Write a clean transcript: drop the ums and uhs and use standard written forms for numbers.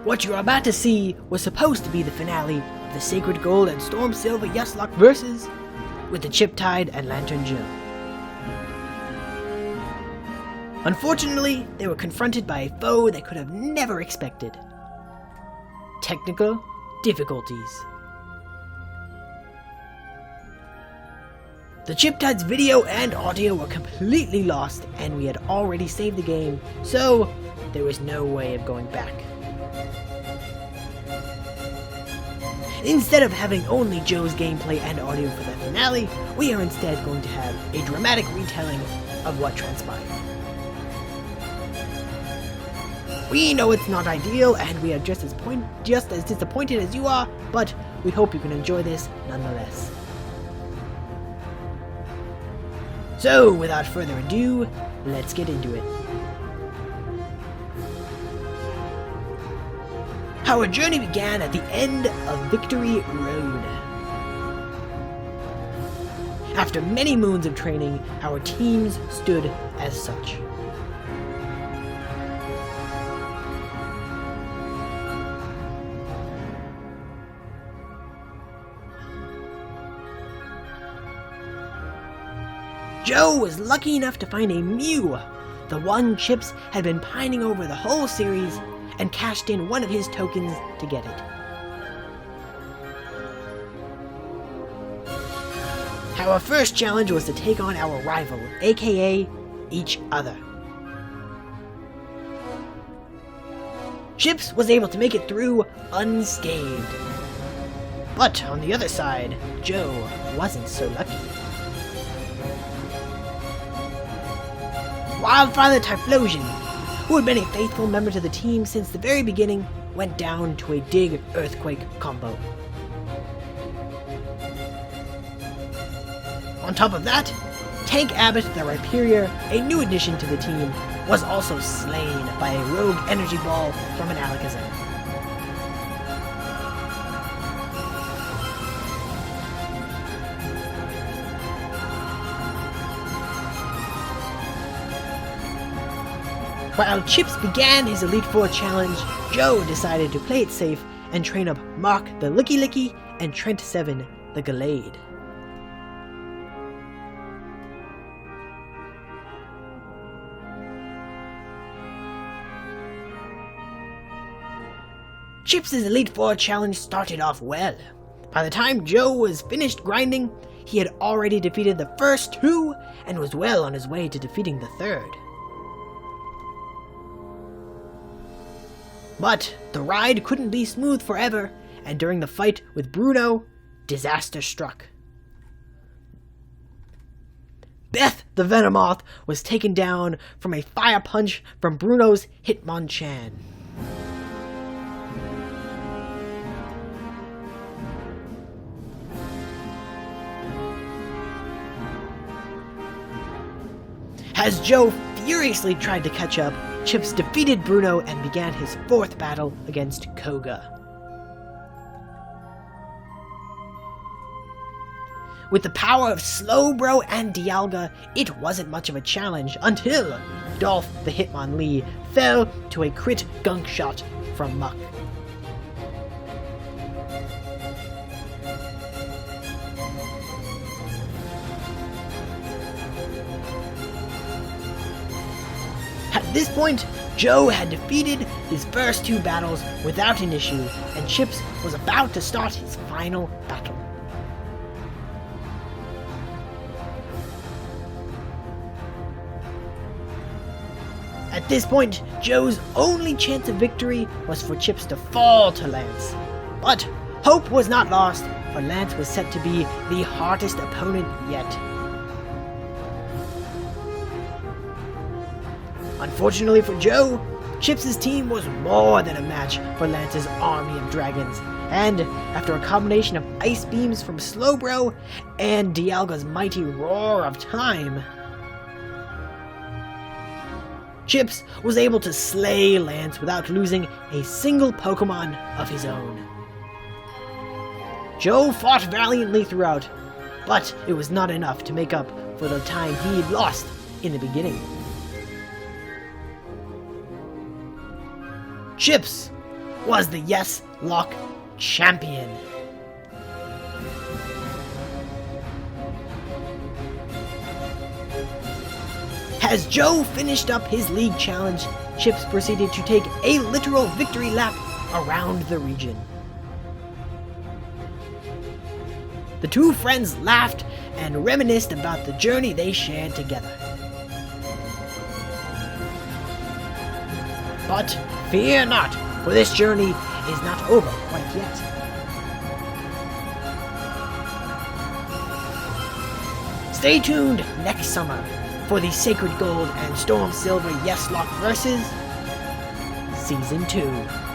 What you're about to see was supposed to be the finale of the Sacred Gold and Storm Silver Locke versus with the Chiptide and Lanturn Joe. Unfortunately, they were confronted by a foe they could have never expected. Technical difficulties. The Chiptide's video and audio were completely lost, and we had already saved the game, so there was no way of going back. Instead of having only Joe's gameplay and audio for the finale, we are instead going to have a dramatic retelling of what transpired. We know it's not ideal, and we are just as disappointed as you are, but we hope you can enjoy this nonetheless. So, without further ado, let's get into it. Our journey began at the end of Victory Road. After many moons of training, our teams stood as such. Joe was lucky enough to find a Mew, the one Chips had been pining over the whole series, and cashed in one of his tokens to get it. Our first challenge was to take on our rival, aka each other. Chips was able to make it through unscathed. But on the other side, Joe wasn't so lucky. Wildfire the Typhlosion, who had been a faithful member to the team since the very beginning, went down to a Dig Earthquake combo. On top of that, Tank Abbott the Rhyperior, a new addition to the team, was also slain by a rogue energy ball from an Alakazam. While Chips began his Elite Four challenge, Joe decided to play it safe and train up Mark the Licky Licky and Trent 7 the Gallade. Chips' Elite Four challenge started off well. By the time Joe was finished grinding, he had already defeated the first two and was well on his way to defeating the third. But the ride couldn't be smooth forever, and during the fight with Bruno, disaster struck. Beth the Venomoth was taken down from a fire punch from Bruno's Hitmonchan. As Joe furiously tried to catch up, Chips defeated Bruno and began his fourth battle against Koga. With the power of Slowbro and Dialga, it wasn't much of a challenge until Dolph the Hitmonlee fell to a crit gunk shot from Muck. At this point, Joe had defeated his first two battles without an issue, and Chips was about to start his final battle. At this point, Joe's only chance of victory was for Chips to fall to Lance. But hope was not lost, for Lance was set to be the hardest opponent yet. Unfortunately for Joe, Chips' team was more than a match for Lance's army of dragons, and after a combination of ice beams from Slowbro and Dialga's mighty roar of time, Chips was able to slay Lance without losing a single Pokemon of his own. Joe fought valiantly throughout, but it was not enough to make up for the time he'd lost in the beginning. Chips was the Yes Locke champion. As Joe finished up his league challenge, Chips proceeded to take a literal victory lap around the region. The two friends laughed and reminisced about the journey they shared together. But fear not, for this journey is not over quite yet. Stay tuned next summer for the Sacred Gold and Storm Silver Yes Locke vs. Season 2.